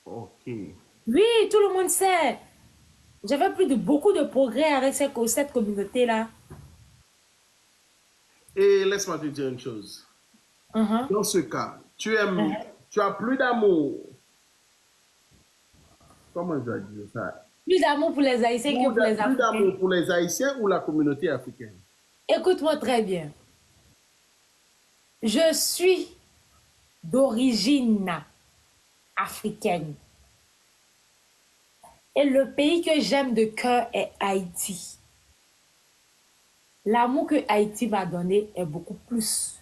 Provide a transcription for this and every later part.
Ok. Oui, tout le monde sait. J'avais plus de beaucoup de progrès avec cette communauté-là. Et laisse-moi te dire une chose. Mhm, Dans ce cas, mhm. tu as plus d'amour. Comment je dois dire ça? Plus d'amour pour les Haïtiens que pour les Plus Africains. d'amour pour les Haïtiens ou la communauté africaine? Écoute-moi très bien. Je suis d'origine africaine. Et le pays que j'aime de cœur est Haïti. L'amour que Haïti m'a donné est beaucoup plus.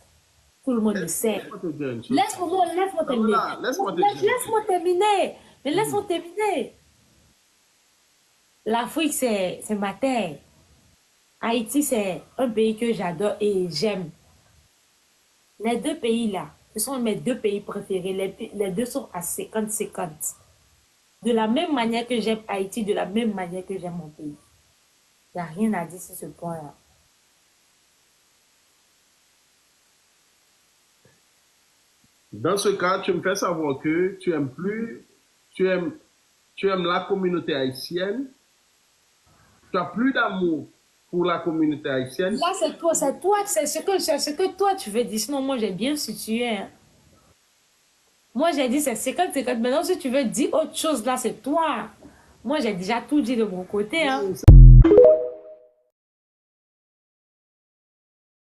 Tout le monde le sait. Laisse-moi te dire une chose. Laisse-moi terminer. Pamela, laisse-moi te dire une chose. Laisse-moi terminer. Mais laisse-moi Mhm. terminer. L'Afrique, c'est ma terre. Haïti, c'est un pays que j'adore et j'aime. Les deux pays-là, ce sont mes deux pays préférés. Les deux sont à 50-50. De la même manière que j'aime Haïti, de la même manière que j'aime mon pays. Il n'y a rien à dire sur ce point-là. Dans ce cas, tu me fais savoir que tu aimes plus, tu aimes, tu aimes la communauté haïtienne, tu as plus d'amour pour la communauté haïtienne. Là, c'est ce que toi tu veux dire. Sinon, moi, j'ai bien situé, hein. Moi, j'ai dit c'est 50-50. Maintenant, si tu veux dire autre chose, là, c'est toi. Moi, j'ai déjà tout dit de mon côté, hein.